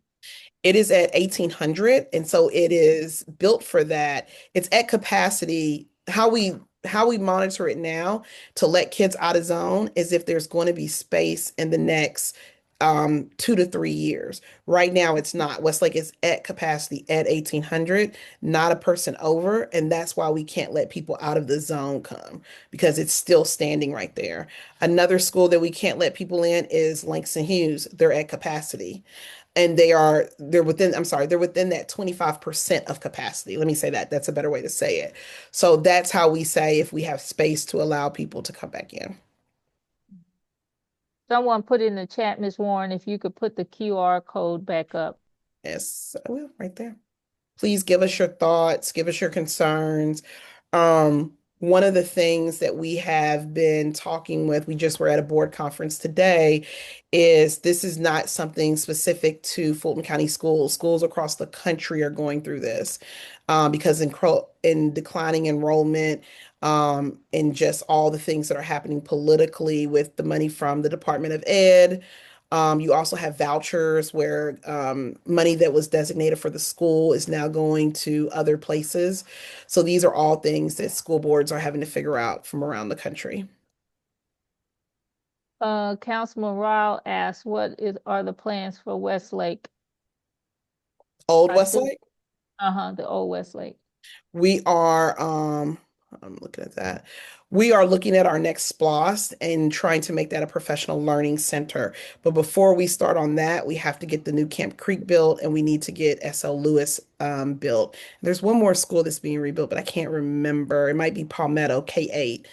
It is at 1800, and so it is built for that. It's at capacity. How we monitor it now to let kids out of zone is if there's going to be space in the next 2 to 3 years. Right now, it's not. Westlake is at capacity at 1800, not a person over, and that's why we can't let people out of the zone come because it's still standing right there. Another school that we can't let people in is Langston Hughes. They're at capacity and they're within that 25% of capacity. Let me say that. That's a better way to say it. So that's how we say if we have space to allow people to come back in. Someone put in the chat, Ms. Warren, if you could put the QR code back up. Yes, I will, right there. Please give us your thoughts, give us your concerns. One of the things that we have been talking with, we just were at a board conference today, is this is not something specific to Fulton County schools. Schools across the country are going through this because in declining enrollment, and just all the things that are happening politically with the money from the Department of Ed. You also have vouchers where money that was designated for the school is now going to other places. So these are all things that school boards are having to figure out from around the country. Councilman Ryle asked, are the plans for Westlake? Old I assume, Westlake? the old Westlake. We are, I'm looking at that. We are looking at our next SPLOST and trying to make that a professional learning center. But before we start on that, we have to get the new Camp Creek built and we need to get SL Lewis built. There's one more school that's being rebuilt, but I can't remember. It might be Palmetto K8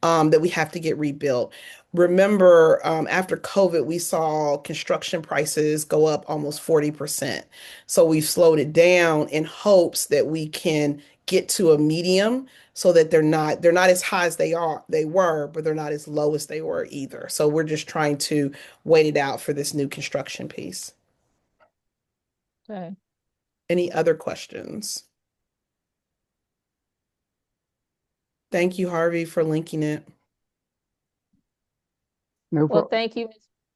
that we have to get rebuilt. Remember, after COVID, we saw construction prices go up almost 40%. So we've slowed it down in hopes that we can get to a medium so that they're not as high as they were, but they're not as low as they were either. So we're just trying to wait it out for this new construction piece. Okay. Any other questions? Thank you, Harvey, for linking it. No Well, problem. thank you.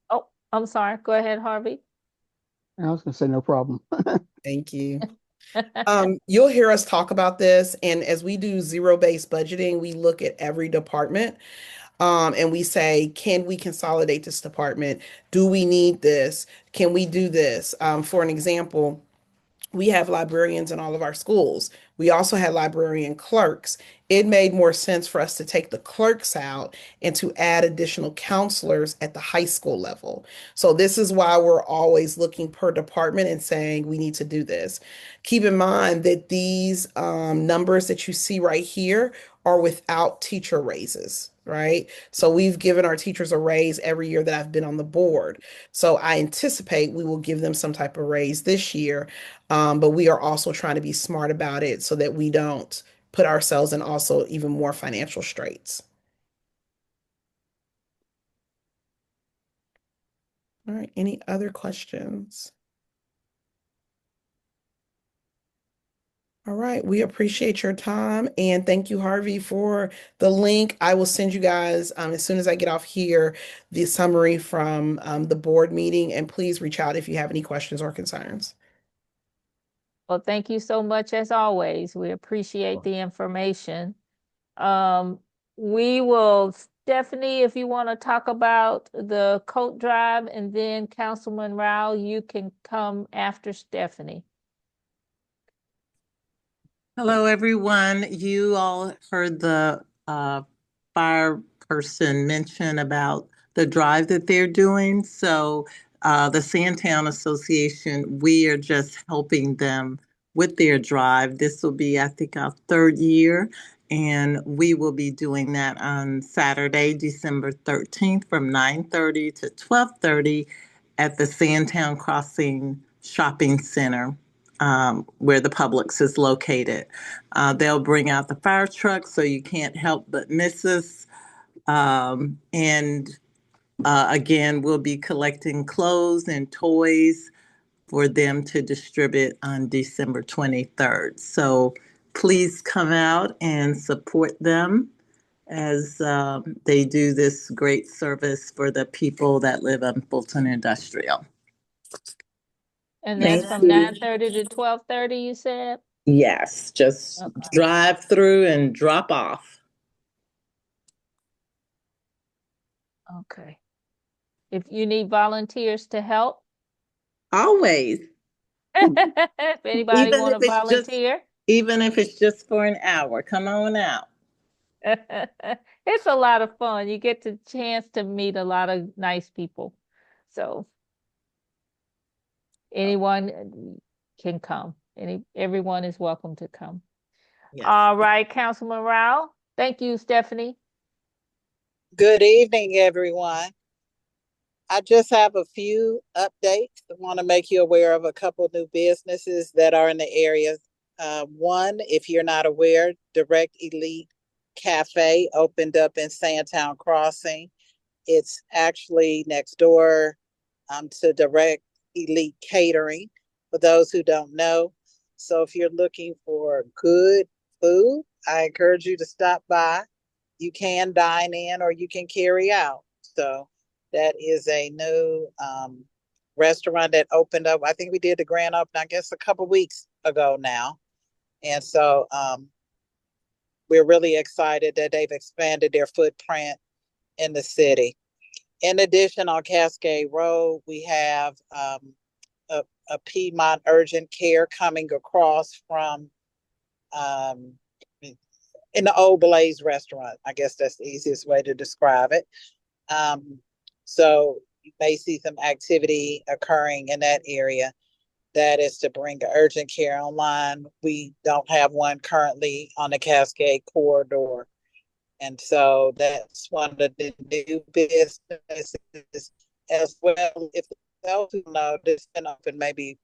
Oh, I'm sorry. Go ahead, Harvey. I was going to say no problem. Thank you. You'll hear us talk about this, and as we do zero-based budgeting, we look at every department, and we say, can we consolidate this department? Do we need this? Can we do this? For an example, we have librarians in all of our schools. We also had librarian clerks it made more sense for us to take the clerks out and to add additional counselors at the high school level. So this is why we're always looking per department and saying we need to do this. Keep in mind that these numbers that you see right here are without teacher raises, right? So we've given our teachers a raise every year that I've been on the board. So I anticipate we will give them some type of raise this year. But we are also trying to be smart about it so that we don't put ourselves in also even more financial straits. All right, any other questions? All right, we appreciate your time and thank you, Harvey, for the link. I will send you guys, as soon as I get off here, the summary from the board meeting, and please reach out if you have any questions or concerns. Well, thank you so much as always. We appreciate the information. Um, we will, Stephanie, if you want to talk about the coat drive, and then Councilman Rao, you can come after Stephanie. Hello, everyone. You all heard the fire person mention about the drive that they're doing. So the Sandtown Association, we are just helping them with their drive. This will be, I think, our third year. And we will be doing that on Saturday, December 13th from 9:30 to 12:30 at the Sandtown Crossing Shopping Center, where the Publix is located. They'll bring out the fire truck, so you can't help but miss us. And again, we'll be collecting clothes and toys for them to distribute on December 23rd. So please come out and support them as they do this great service for the people that live on Fulton Industrial. And that's from 9:30 to 12:30, you said? Yes, just drive through and drop off. Okay. If you need volunteers to help, Always. if anybody Even want if to it's just volunteer, even if it's just for an hour, come on out. it's a lot of fun. You get the chance to meet a lot of nice people. So anyone can come. Everyone is welcome to come. Yes. All right, Councilman Rao. Thank you, Stephanie. Good evening, everyone. I just have a few updates. I want to make you aware of a couple of new businesses that are in the area. One, if you're not aware, Direct Elite Cafe opened up in Sandtown Crossing. It's actually next door to Direct Elite Catering, for those who don't know. So if you're looking for good food, I encourage you to stop by. You can dine in or you can carry out. So that is a new restaurant that opened up. I think we did the grand opening, I guess, a couple weeks ago now. And so we're really excited that they've expanded their footprint in the city. In addition, on Cascade Road, we have a Piedmont Urgent Care coming across from in the old Blaze restaurant. I guess that's the easiest way to describe it. So you may see some activity occurring in that area. That is to bring urgent care online. We don't have one currently on the Cascade corridor. And so that's one of the new businesses as well. If those who know, this has been open maybe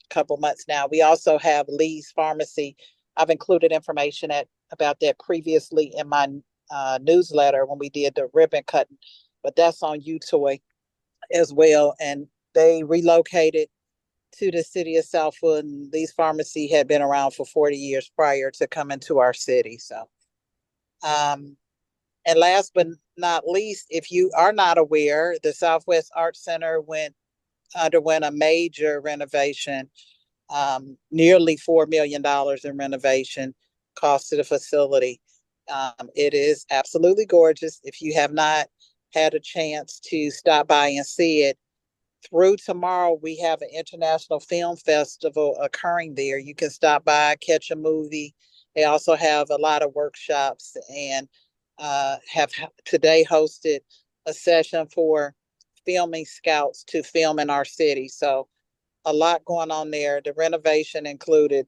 a couple months now. We also have Lee's Pharmacy. I've included information about that previously in my newsletter when we did the ribbon cutting, but that's on Utoy as well. And they relocated to the city of Southwood. And Lee's Pharmacy had been around for 40 years prior to coming to our city. So, and last but not least, if you are not aware, the Southwest Art Center underwent a major renovation, nearly $4 million in renovation cost to the facility. It is absolutely gorgeous. If you have not had a chance to stop by and see it, through tomorrow, we have an international film festival occurring there. You can stop by, catch a movie, They also have a lot of workshops and have today hosted a session for filming scouts to film in our city. So a lot going on there. The renovation included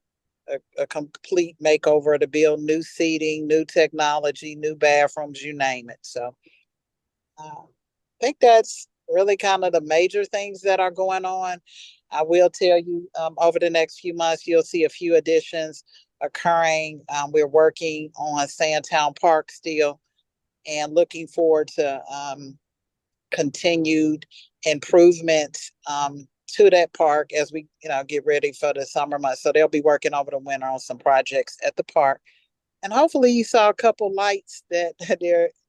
a complete makeover to build new seating, new technology, new bathrooms, you name it. So I think that's really kind of the major things that are going on. I will tell you over the next few months, you'll see a few additions occurring. We're working on Sandtown Park still and looking forward to continued improvements to that park as we get ready for the summer months. So they'll be working over the winter on some projects at the park. And hopefully you saw a couple lights that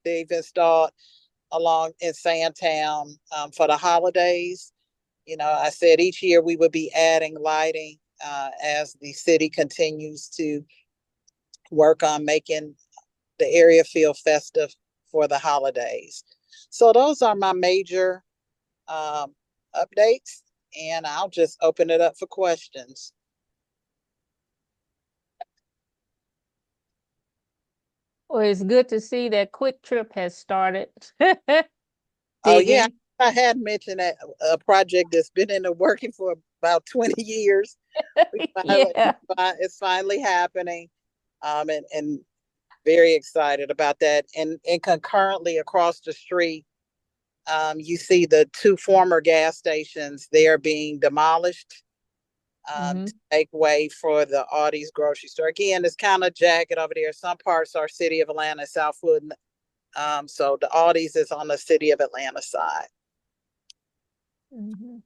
they've installed along in Sandtown for the holidays. I said each year we would be adding lighting as the city continues to work on making the area feel festive for the holidays. So those are my major updates, and I'll just open it up for questions. Well, it's good to see that Quick Trip has started. Oh yeah, Digging. I had mentioned that a project that's been in the working for about 20 years. Yeah. It's finally happening, and very excited about that. And concurrently across the street, you see the two former gas stations. They are being demolished Mm-hmm. to make way for the Audie's grocery store. Again, it's kind of jagged over there. Some parts are City of Atlanta, Southwood. So the Audie's is on the City of Atlanta side. Mm-hmm.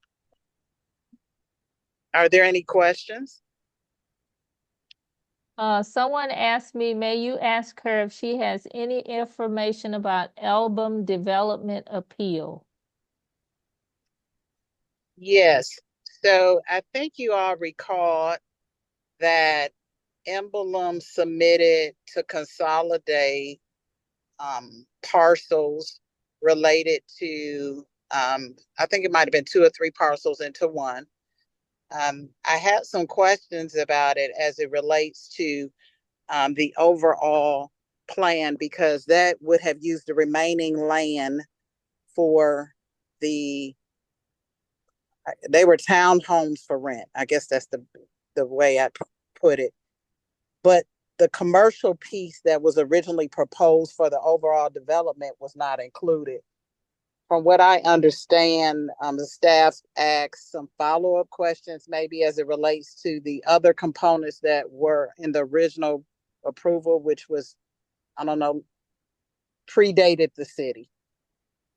Are there any questions? Someone asked me, may you ask her if she has any information about album development appeal? Yes. So I think you all recall that Emblem submitted to consolidate parcels related to, I think it might have been 2 or 3 parcels into one. I had some questions about it as it relates to the overall plan, because that would have used the remaining land for they were townhomes for rent. I guess that's the way I put it. But the commercial piece that was originally proposed for the overall development was not included. From what I understand, the staff asked some follow-up questions, maybe as it relates to the other components that were in the original approval, which was, I don't know, predated the city.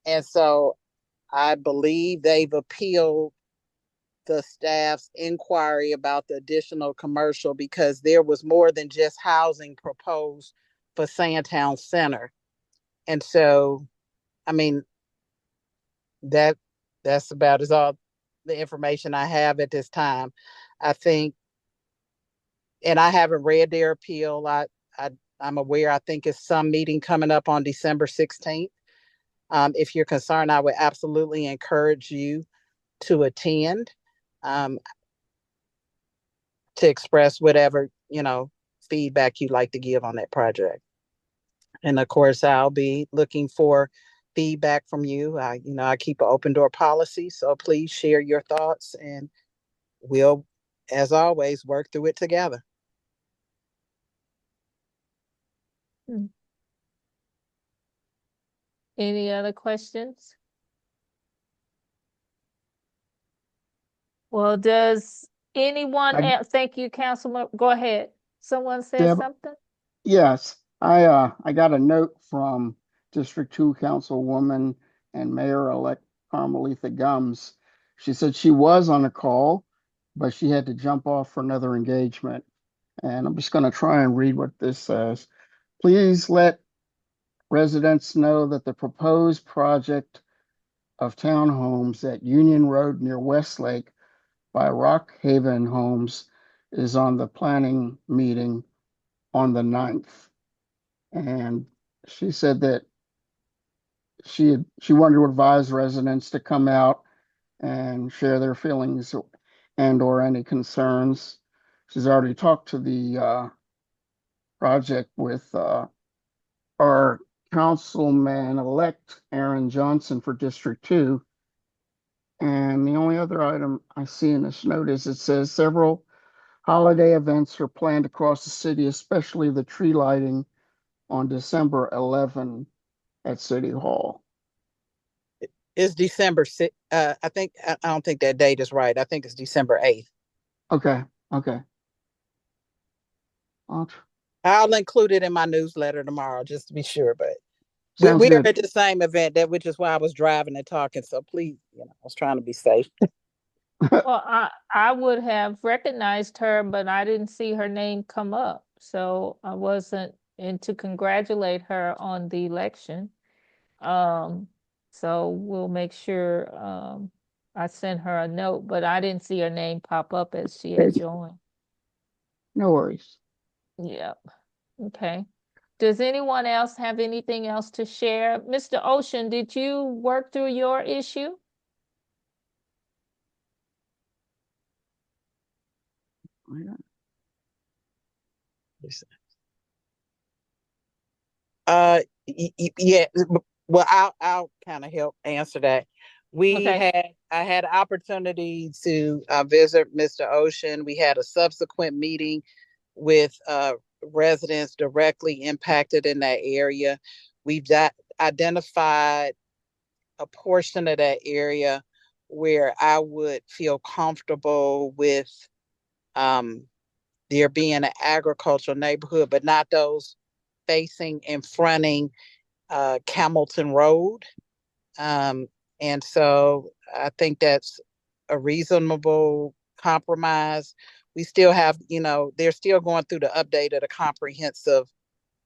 And so I believe they've appealed the staff's inquiry about the additional commercial, because there was more than just housing proposed for Sandtown Center. And so, I mean, that's about as all the information I have at this time. I think, and I haven't read their appeal. I'm aware. I think it's some meeting coming up on December 16th. If you're concerned, I would absolutely encourage you to attend, um, to express whatever feedback you'd like to give on that project. And of course, I'll be looking for feedback from you. I keep an open door policy, so please share your thoughts, and we'll, as always, work through it together. Hmm. Any other questions? Well, does anyone I, else? Thank you, Councilman. Go ahead. Someone said Deb, something? yes, I got a note from District 2 Councilwoman and Mayor-elect Carmelita Gums. She said she was on a call, but she had to jump off for another engagement. And I'm just going to try and read what this says. Please let residents know that the proposed project of townhomes at Union Road near Westlake by Rock Haven Homes is on the planning meeting on the 9th. And she said that she wanted to advise residents to come out and share their feelings and or any concerns. She's already talked to the project with our councilman-elect Aaron Johnson for District 2. And the only other item I see in this notice, it says several holiday events are planned across the city, especially the tree lighting on December 11 at City Hall. It's December 6th. I don't think that date is right. I think it's December 8th. Okay, okay. Well, I'll include it in my newsletter tomorrow just to be sure. But sounds we are good. at the same event, which is why I was driving and talking. So please, I was trying to be safe. Well, I would have recognized her, but I didn't see her name come up. So I wasn't in to congratulate her on the election. Um, so we'll make sure I send her a note, but I didn't see her name pop up as she had joined. No worries. Yep. Okay. Does anyone else have anything else to share? Mr. Ocean, did you work through your issue? Yeah. Well, I'll kind of help answer that. Okay. I had opportunity to visit Mr. Ocean. We had a subsequent meeting with residents directly impacted in that area. We've identified a portion of that area where I would feel comfortable with um, there being an agricultural neighborhood, but not those facing and fronting Camelton Road. Um, and so I think that's a reasonable compromise. We still have, they're still going through the update of the comprehensive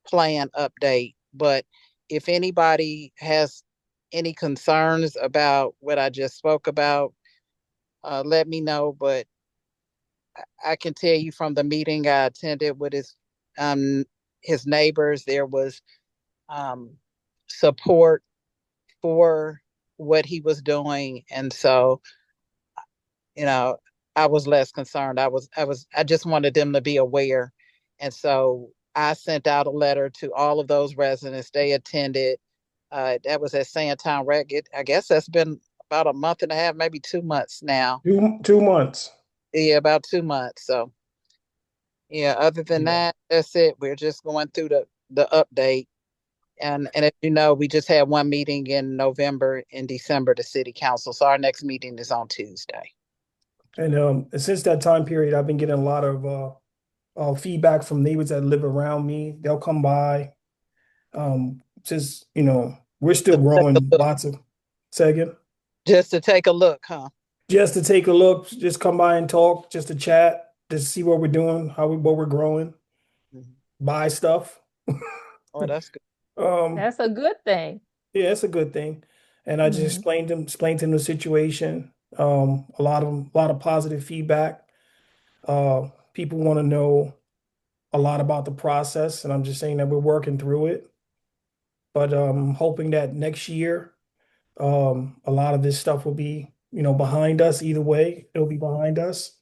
plan update. But if anybody has any concerns about what I just spoke about, let me know. But I can tell you from the meeting I attended with his neighbors, there was um, support for what he was doing, and so you know I was less concerned. I just wanted them to be aware, and so I sent out a letter to all of those residents. They attended. That was at Sandtown Rec. I guess that's been about a month and a half, maybe 2 months now. 2 months. Yeah, about 2 months. So yeah, other than Yeah. that, that's it. We're just going through the update. And as you know, we just had one meeting in November and December, the city council. So our next meeting is on Tuesday. And since that time period, I've been getting a lot of feedback from neighbors that live around me. They'll come by. Just, we're still growing lots of, say again, Just to take a look, huh? just to take a look, just come by and talk, just to chat, just see what we're doing, what we're growing, buy stuff. Oh, that's good. That's a good thing. Yeah, it's a good thing. And I just Mhm. explained to them the situation. A lot of positive feedback. People want to know a lot about the process, and I'm just saying that we're working through it. But hoping that next year, a lot of this stuff will be, behind us. Either way, it'll be behind us.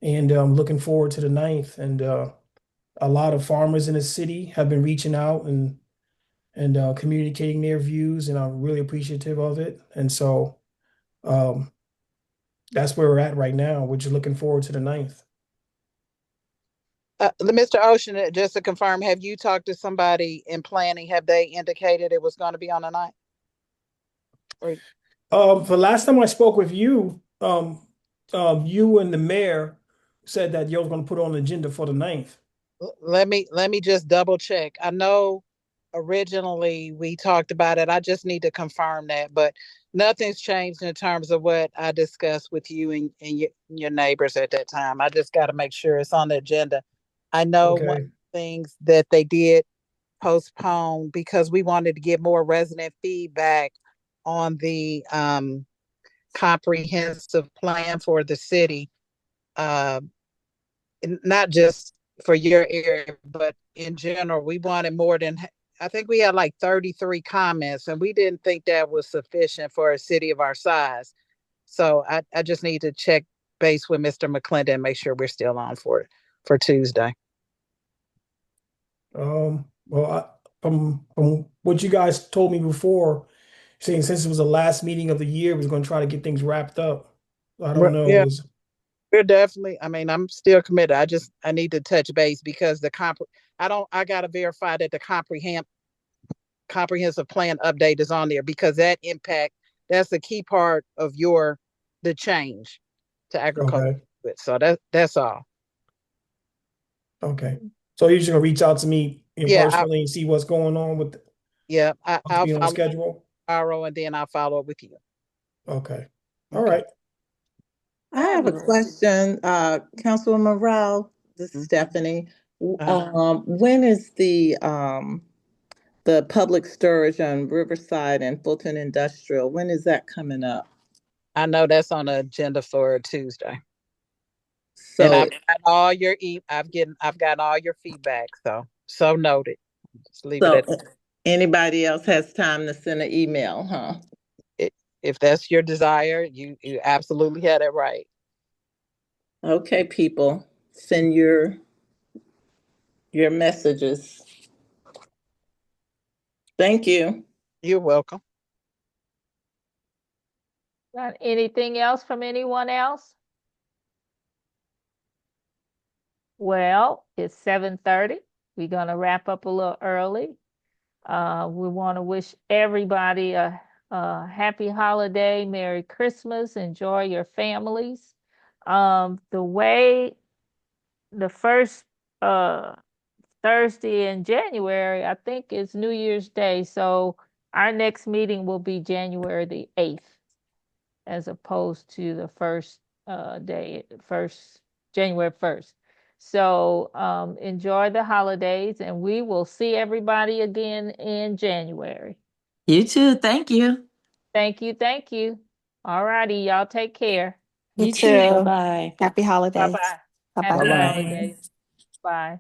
And looking forward to the 9th. And a lot of farmers in the city have been reaching out and communicating their views, and I'm really appreciative of it. And so um, that's where we're at right now. We're just looking forward to the 9th. Mr. Ocean, just to confirm, have you talked to somebody in planning? Have they indicated it was going to be on the night? Or The last time I spoke with you, you and the mayor said that you was going to put on the agenda for the 9th. let me just double check. I know originally we talked about it. I just need to confirm that, but nothing's changed in terms of what I discussed with you and your neighbors at that time. I just got to make sure it's on the agenda. I know one of Okay. the things that they did postpone because we wanted to get more resident feedback on the comprehensive plan for the city. Uh, not just for your area, but in general, we wanted more than, I think we had like 33 comments, and we didn't think that was sufficient for a city of our size. So I just need to check base with Mr. McClendon and make sure we're still on for Tuesday. Well, from what you guys told me before, saying since it was the last meeting of the year, we was going to try to get things wrapped up. I don't know. Yeah, we're definitely, I mean, I'm still committed. I need to touch base because I gotta verify that the comprehensive plan update is on there because that's the key part of the change to agriculture. Okay. So that's all. Okay. So you're just gonna reach out to me Yeah, personally and see what's going on with to I'll be on the follow schedule. tomorrow and then I'll follow up with you. Okay. All Okay. right. I have a question, Councilwoman Rao. This is Stephanie. When is the public storage on Riverside and Fulton Industrial? When is that coming up? I know that's on the agenda for Tuesday. And So, I've gotten all your feedback. So noted. Just leave it so at anybody else has time to send an email, huh? it. If that's your desire, you absolutely had it right. Okay, people, send your messages. Thank you. You're welcome. Got anything else from anyone else? Well, it's 7:30. We're gonna wrap up a little early. We want to wish everybody a happy holiday, Merry Christmas, enjoy your families. The way the first Thursday in January, I think is New Year's Day. So our next meeting will be January the 8th, as opposed to the first January 1st. So enjoy the holidays, and we will see everybody again in January. You too. Thank you. Thank you. Thank you. All righty. Y'all take care. You too. Bye. Happy holidays. Bye-bye. Bye-bye. Happy Bye-bye. holidays. Bye.